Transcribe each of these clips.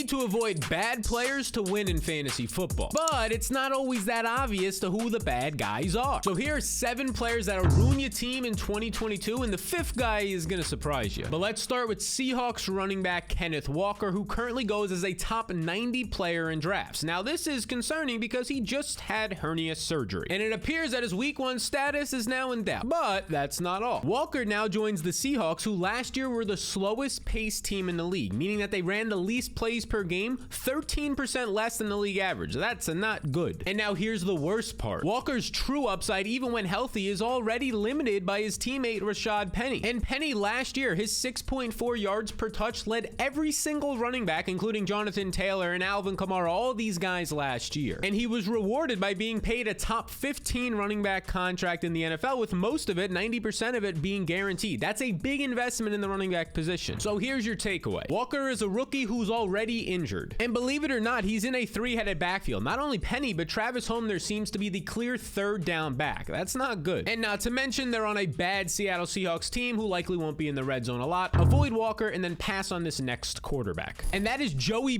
need to avoid bad players to win in fantasy football, but it's not always that obvious to who the bad guys are. So here are 7 players that'll ruin your team in 2022, and the 5th guy is gonna surprise you. But let's start with Seahawks running back Kenneth Walker, who currently goes as a top 90 player in drafts. Now this is concerning because he just had hernia surgery, and it appears that his week 1 status is now in doubt. But that's not all. Walker now joins the Seahawks, who last year were the slowest paced team in the league, meaning that they ran the least plays per game, 13% less than the league average. That's not good. And now here's the worst part. Walker's true upside, even when healthy, is already limited by his teammate Rashad Penny. And Penny last year, his 6.4 yards per touch led every single running back, including Jonathan Taylor and Alvin Kamara, all these guys last year. And he was rewarded by being paid a top 15 running back contract in the NFL, with most of it, 90% of it, being guaranteed. That's a big investment in the running back position. So here's your takeaway. Walker is a rookie who's already injured. And believe it or not, he's in a 3-headed backfield. Not only Penny, but Travis Homer seems to be the clear 3rd down back. That's not good. And not to mention, they're on a bad Seattle Seahawks team who likely won't be in the red zone a lot. Avoid Walker and then pass on this next quarterback. And that is Joey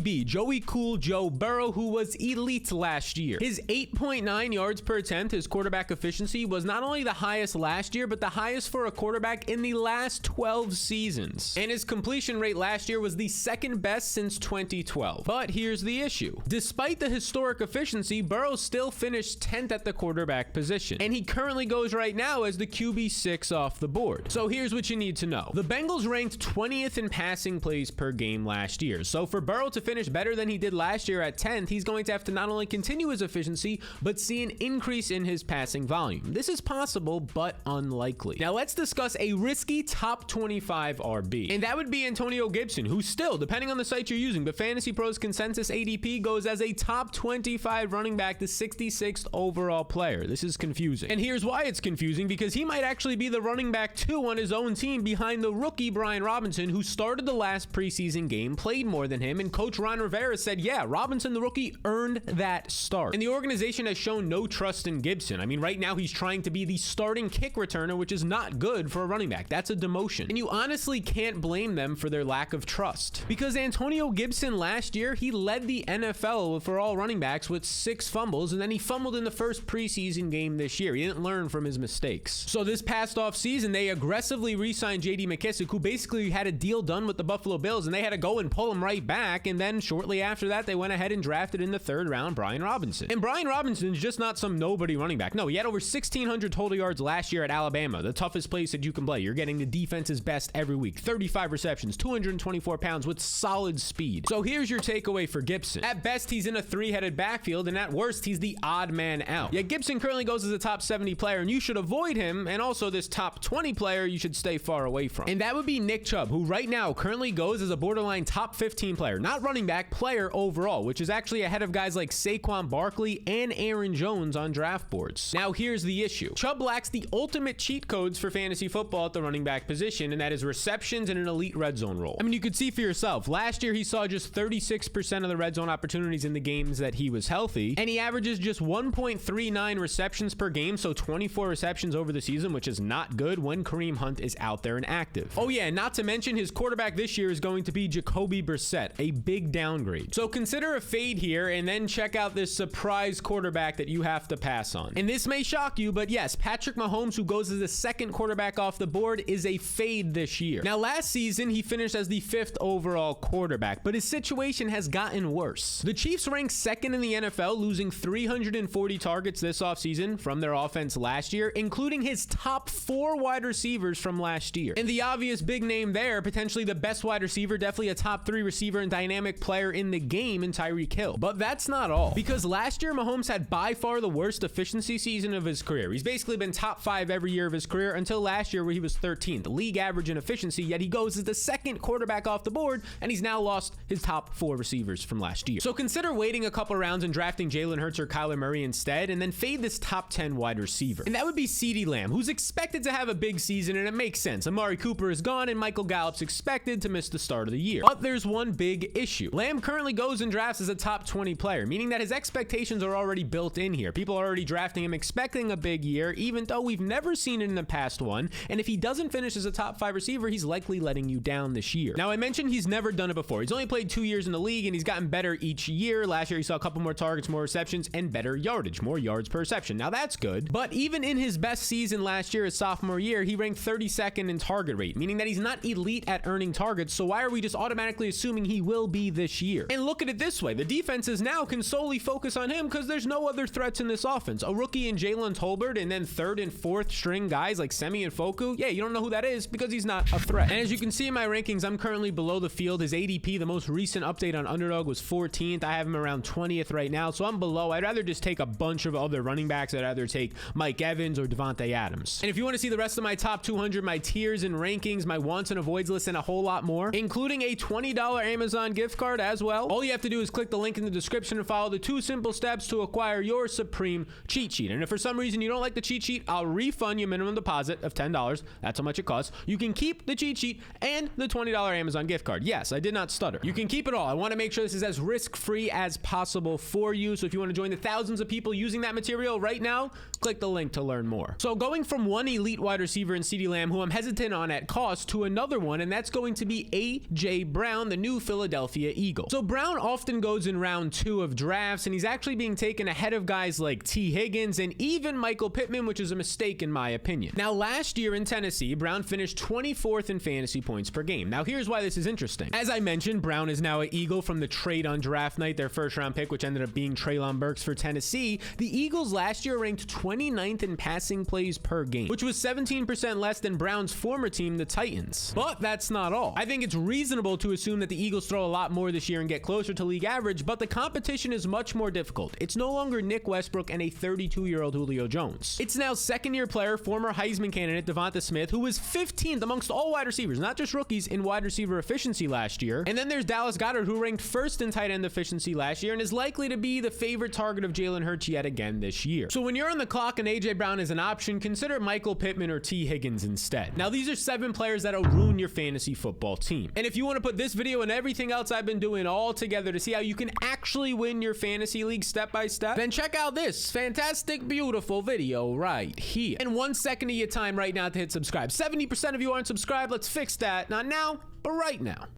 Cool Joe Burrow, who was elite last year. His 8.9 yards per attempt, his quarterback efficiency, was not only the highest last year, but the highest for a quarterback in the last 12 seasons. And his completion rate last year was the 2nd best since 2012. But here's the issue. Despite the historic efficiency, Burrow still finished 10th at the quarterback position. And he currently goes right now as the QB6 off the board. So here's what you need to know. The Bengals ranked 20th in passing plays per game last year. So for Burrow to finish better than he did last year at 10th, he's going to have to not only continue his efficiency, but see an increase in his passing volume. This is possible, but unlikely. Now let's discuss a risky top 25 RB. And that would be Antonio Gibson, who still, depending on the site you're using, but Fantasy Pros consensus ADP goes as a top 25 running back, the 66th overall player. This is confusing. And here's why it's confusing, because he might actually be the running back 2 on his own team behind the rookie Brian Robinson, who started the last preseason game, played more than him, and Coach Ron Rivera said, yeah, Robinson, the rookie, earned that start. And the organization has shown no trust in Gibson. I mean, right now he's trying to be the starting kick returner, which is not good for a running back. That's a demotion. And you honestly can't blame them for their lack of trust, because Antonio Gibson last year, he led the NFL for all running backs with 6 fumbles, and then he fumbled in the first preseason game this year. He didn't learn from his mistakes. So this past off season, they aggressively re-signed J.D. McKissick, who basically had a deal done with the Buffalo Bills, and they had to go and pull him right back. And then shortly after that, they went ahead and drafted in the 3rd round Brian Robinson. And Brian Robinson is just not some nobody running back. No, he had over 1,600 total yards last year at Alabama, the toughest place that you can play. You're getting the defense's best every week. 35 receptions, 224 pounds with solid speed. So here's your takeaway for Gibson. At best, he's in a 3-headed backfield, and at worst, he's the odd man out. Yet Gibson currently goes as a top 70 player, and you should avoid him, and also this top 20 player you should stay far away from. And that would be Nick Chubb, who right now currently goes as a borderline top 15 player, not running back, player overall, which is actually ahead of guys like Saquon Barkley and Aaron Jones on draft boards. Now here's the issue. Chubb lacks the ultimate cheat codes for fantasy football at the running back position, and that is receptions and an elite red zone role. I mean, you could see for yourself. Last year, he saw just 36% of the red zone opportunities in the games that he was healthy, and he averages just 1.39 receptions per game, so 24 receptions over the season, which is not good when Kareem Hunt is out there and active. Oh yeah, not to mention his quarterback this year is going to be Jacoby Brissett, a big downgrade. So consider a fade here, and then check out this surprise quarterback that you have to pass on. And this may shock you, but yes, Patrick Mahomes, who goes as the 2nd quarterback off the board, is a fade this year. Now last season, he finished as the 5th overall quarterback, but his situation has gotten worse. The Chiefs ranked 2nd in the NFL, losing 340 targets this offseason from their offense last year, including his top 4 wide receivers from last year. And the obvious big name there, potentially the best wide receiver, definitely a top 3 receiver and dynamic player in the game in Tyreek Hill. But that's not all, because last year Mahomes had by far the worst efficiency season of his career. He's basically been top 5 every year of his career until last year where he was 13th, league average in efficiency, yet he goes as the 2nd quarterback off the board, and he's now lost his top 4 receivers from last year. So consider waiting a couple rounds and drafting Jalen Hurts or Kyler Murray instead, and then fade this top 10 wide receiver. And that would be CeeDee Lamb, who's expected to have a big season, and it makes sense. Amari Cooper is gone, and Michael Gallup's expected to miss the start of the year. But there's one big issue. Lamb currently goes in drafts as a top 20 player, meaning that his expectations are already built in here. People are already drafting him expecting a big year, even though we've never seen it in the past one. And if he doesn't finish as a top 5 receiver, he's likely letting you down this year. Now, I mentioned he's never done it before. He's only played 2 years in the league, and he's gotten better each year. Last year, he saw a couple more targets, more receptions, and better yardage, more yards per reception. Now, that's good. But even in his best season last year, his sophomore year, he ranked 32nd in target rate, meaning that he's not elite at earning targets. So why are we just automatically assuming he will be this year? And look at it this way. The defenses now can solely focus on him because there's no other threats in this offense. A rookie in Jalen Tolbert, and then third and fourth string guys like Semi and Foku. Yeah, you don't know who that is because he's not a threat. And as you can see in my rankings, I'm currently below the field. His ADP, the most recent update on Underdog, was 14th. I have him around 20th right now, so I'm below. I'd rather just take a bunch of other running backs. I'd rather take Mike Evans or Devontae Adams. And if you want to see the rest of my top 200, my tiers and rankings, my wants and avoids list, and a whole lot more, including a $20 Amazon gift card as well, all you have to do is click the link in the description and follow the 2 simple steps to acquire your supreme cheat sheet. And if for some reason you don't like the cheat sheet, I'll refund your minimum deposit of $10. That's how much it costs. You can keep the cheat sheet and the $20 Amazon gift card. Yes, I did not stutter. You can keep it all. I want to make sure this is as risk-free as possible for you. So if you want to join the thousands of people using that material right now, click the link to learn more. So going from one elite wide receiver in CeeDee Lamb, who I'm hesitant on at cost, to another one, and that's going to be A.J. Brown, the new Philadelphia Eagle. So Brown often goes in round 2 of drafts, and he's actually being taken ahead of guys like T. Higgins and even Michael Pittman, which is a mistake in my opinion. Now, last year in Tennessee, Brown finished 24th in fantasy points per game. Now, here's why this is interesting. As I mentioned, Brown is now an Eagle from the trade on draft night, their first round pick, which ended up being Treylon Burks for Tennessee. The Eagles last year ranked 29th in passing plays per game, which was 17% less than Brown's former team, the Titans. But that's not all. I think it's reasonable to assume that the Eagles throw a lot more this year and get closer to league average, but the competition is much more difficult. It's no longer Nick Westbrook and a 32-year-old Julio Jones. It's now second-year player, former Heisman candidate Devonta Smith, who was 15th amongst all wide receivers, not just rookies, in wide receiver efficiency last year. And then there's Dallas Goedert, who ranked first in tight end efficiency last year and is likely to be the favorite target of Jalen Hurts yet again this year. So when you're on the clock and A.J. Brown is an option, consider Michael Pittman or T. Higgins instead. Now, these are 7 players that'll ruin your fantasy football team. And if you want to put this video and everything else I've been doing all together to see how you can actually win your fantasy league step by step, then check out this fantastic, beautiful video right here. And 1 second of your time right now to hit subscribe. 70% of you aren't subscribed. Let's fix that. Not now, but right now.